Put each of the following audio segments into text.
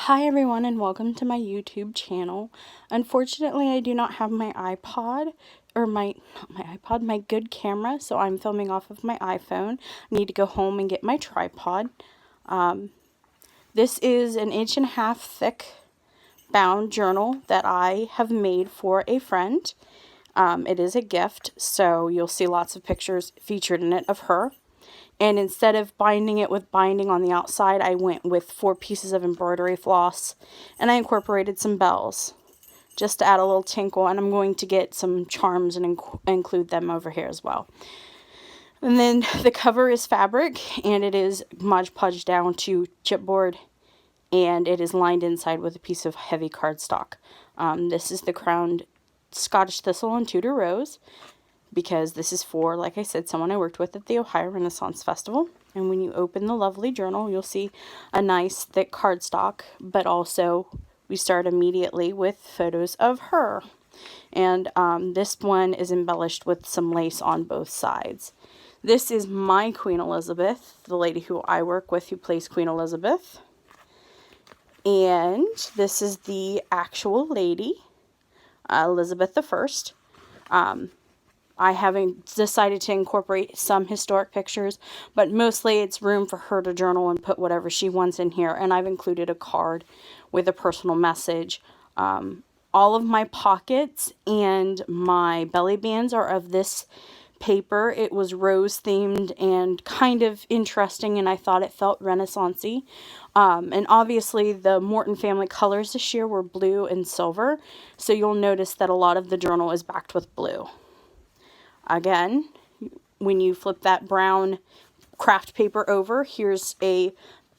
Hi everyone and welcome to my YouTube channel. Unfortunately, I do not have my iPod, or not my iPod, my good camera, so I'm filming off of my iPhone. I need to go home and get my tripod. This is an 1.5 inch thick bound journal that I have made for a friend. It is a gift, so you'll see lots of pictures featured in it of her. And instead of binding it with binding on the outside, I went with 4 pieces of embroidery floss, and I incorporated some bells just to add a little tinkle, and I'm going to get some charms and include them over here as well. And then the cover is fabric, and it is Mod Podge down to chipboard, and it is lined inside with a piece of heavy cardstock. This is the crowned Scottish thistle and Tudor rose, because this is for, like I said, someone I worked with at the Ohio Renaissance Festival. And when you open the lovely journal, you'll see a nice thick cardstock, but also we start immediately with photos of her. And this one is embellished with some lace on both sides. This is my Queen Elizabeth, the lady who I work with who plays Queen Elizabeth. And this is the actual lady, Elizabeth I. I haven't decided to incorporate some historic pictures, but mostly it's room for her to journal and put whatever she wants in here. And I've included a card with a personal message. All of my pockets and my belly bands are of this paper. It was rose themed and kind of interesting, and I thought it felt Renaissance-y. And obviously the Morton family colors this year were blue and silver, so you'll notice that a lot of the journal is backed with blue. Again, when you flip that brown craft paper over, here's a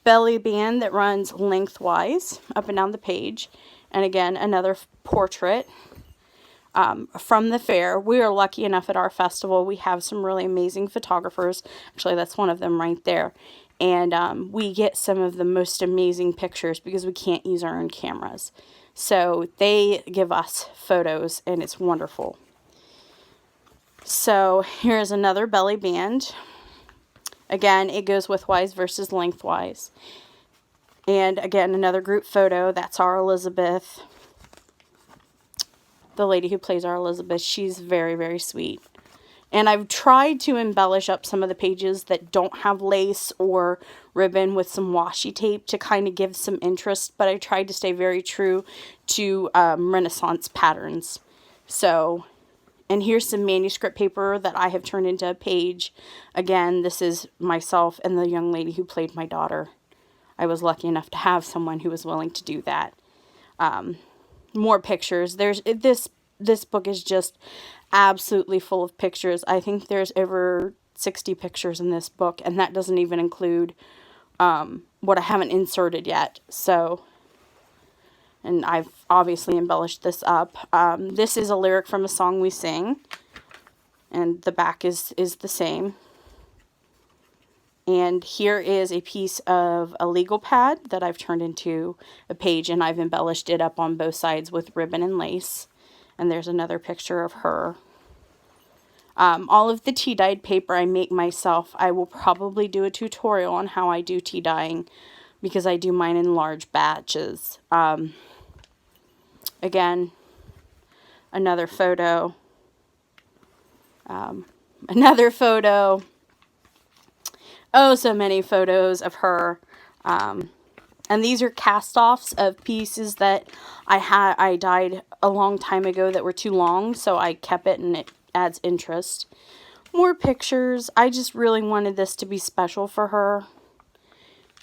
belly band that runs lengthwise up and down the page. And again, another portrait from the fair. We are lucky enough at our festival. We have some really amazing photographers. Actually, that's one of them right there. And we get some of the most amazing pictures because we can't use our own cameras. So they give us photos, and it's wonderful. So here's another belly band. Again, it goes widthwise versus lengthwise. And again, another group photo. That's our Elizabeth. The lady who plays our Elizabeth, she's very, very sweet. And I've tried to embellish up some of the pages that don't have lace or ribbon with some washi tape to kind of give some interest, but I tried to stay very true to Renaissance patterns. So, and here's some manuscript paper that I have turned into a page. Again, this is myself and the young lady who played my daughter. I was lucky enough to have someone who was willing to do that. More pictures. This book is just absolutely full of pictures. I think there's over 60 pictures in this book, and that doesn't even include what I haven't inserted yet. So, and I've obviously embellished this up. This is a lyric from a song we sing, and the back is the same. And here is a piece of a legal pad that I've turned into a page, and I've embellished it up on both sides with ribbon and lace. And there's another picture of her. All of the tea dyed paper I make myself. I will probably do a tutorial on how I do tea dyeing because I do mine in large batches. Again, another photo. Another photo. Oh, so many photos of her. And these are cast-offs of pieces that I dyed a long time ago that were too long, so I kept it, and it adds interest. More pictures. I just really wanted this to be special for her,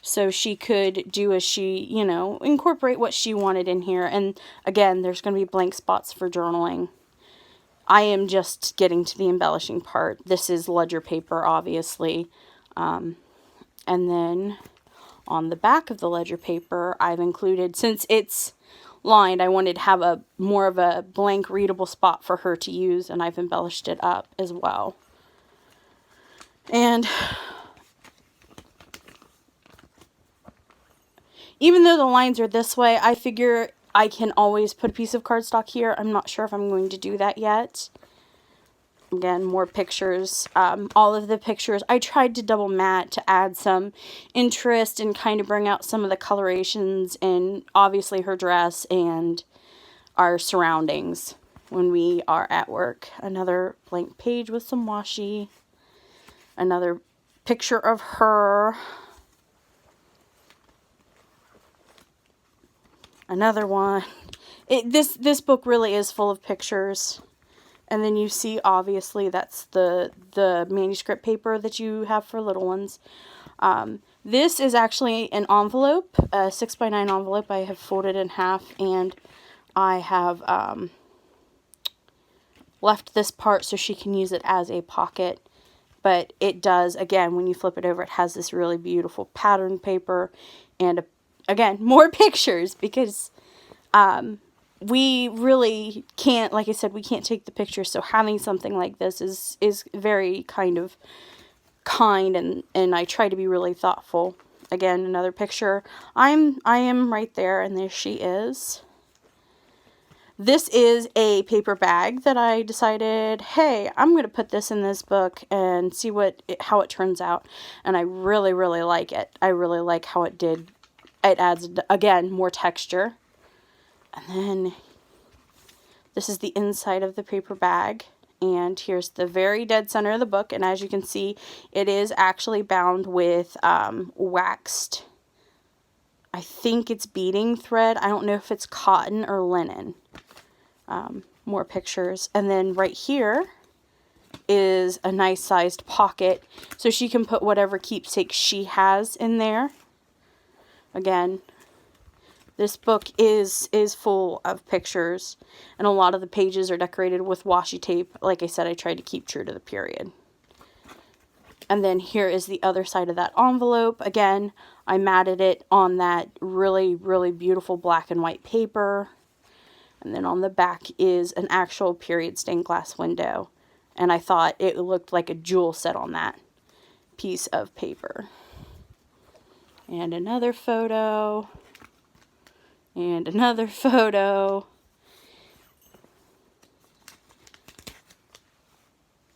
so she could do as she, incorporate what she wanted in here. And again, there's going to be blank spots for journaling. I am just getting to the embellishing part. This is ledger paper, obviously. And then on the back of the ledger paper, I've included, since it's lined, I wanted to have more of a blank readable spot for her to use, and I've embellished it up as well. And even though the lines are this way, I figure I can always put a piece of cardstock here. I'm not sure if I'm going to do that yet. Again, more pictures. All of the pictures, I tried to double matte to add some interest and kind of bring out some of the colorations in obviously her dress and our surroundings when we are at work. Another blank page with some washi. Another picture of her. Another one. This book really is full of pictures. And then you see, obviously, that's the manuscript paper that you have for little ones. This is actually an envelope, a 6x9 envelope. I have folded in half, and I have left this part so she can use it as a pocket. But it does, again, when you flip it over, it has this really beautiful pattern paper. And, again, more pictures, because we really can't, like I said, we can't take the pictures, so having something like this is very kind, and I try to be really thoughtful. Again, another picture. I am right there, and there she is. This is a paper bag that I decided, hey, I'm going to put this in this book and see how it turns out, and I really, really like it. I really like how it did. It adds, again, more texture. And then this is the inside of the paper bag. And here's the very dead center of the book. And as you can see, it is actually bound with waxed, I think it's beading thread. I don't know if it's cotton or linen. More pictures. And then right here is a nice sized pocket. So she can put whatever keepsake she has in there. Again, this book is full of pictures, and a lot of the pages are decorated with washi tape. Like I said, I tried to keep true to the period. And then here is the other side of that envelope. Again, I matted it on that really, really beautiful black and white paper. And then on the back is an actual period stained glass window. And I thought it looked like a jewel set on that piece of paper. And another photo. And another photo.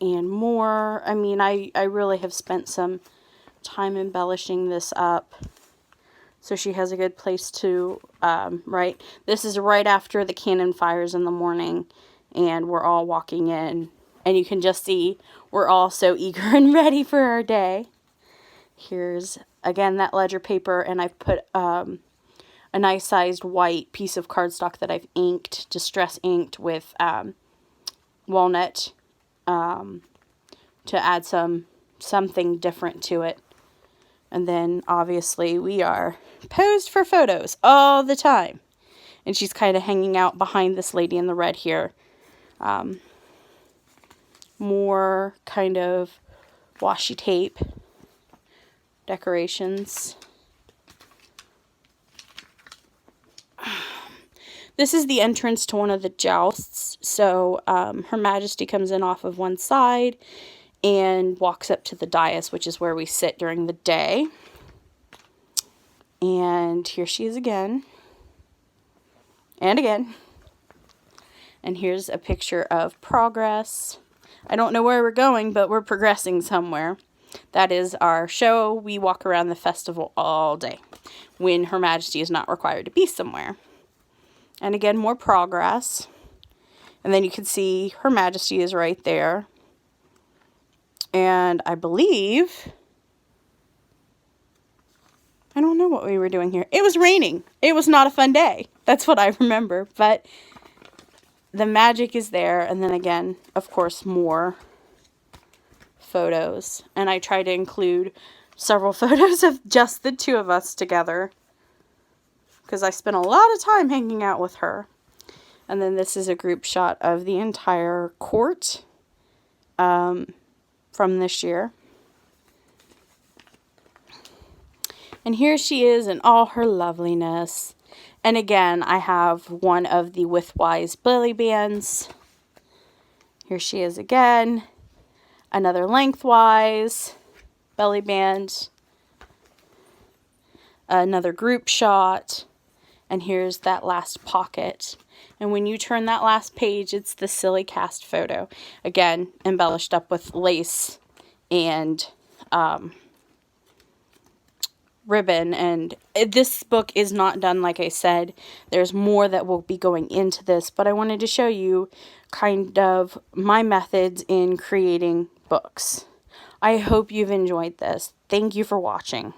And more. I mean, I really have spent some time embellishing this up, so she has a good place to write. This is right after the cannon fires in the morning, and we're all walking in. And you can just see we're all so eager and ready for our day. Here's, again, that ledger paper, and I've put a nice sized white piece of cardstock that I've inked, distress inked with walnut to add something different to it. And then obviously we are posed for photos all the time. And she's kind of hanging out behind this lady in the red here. More kind of washi tape decorations. This is the entrance to one of the jousts. So Her Majesty comes in off of one side and walks up to the dais, which is where we sit during the day. And here she is again. And again. And here's a picture of progress. I don't know where we're going, but we're progressing somewhere. That is our show. We walk around the festival all day when Her Majesty is not required to be somewhere. And again, more progress. And then you can see Her Majesty is right there. And I believe, I don't know what we were doing here. It was raining. It was not a fun day. That's what I remember. But the magic is there. And then again, of course, more photos. And I try to include several photos of just the two of us together, because I spent a lot of time hanging out with her. And then this is a group shot of the entire court from this year. And here she is in all her loveliness. And again, I have one of the Withwise belly bands. Here she is again. Another lengthwise belly band. Another group shot. And here's that last pocket. And when you turn that last page, it's the silly cast photo. Again, embellished up with lace and ribbon. And this book is not done, like I said. There's more that will be going into this, but I wanted to show you kind of my methods in creating books. I hope you've enjoyed this. Thank you for watching.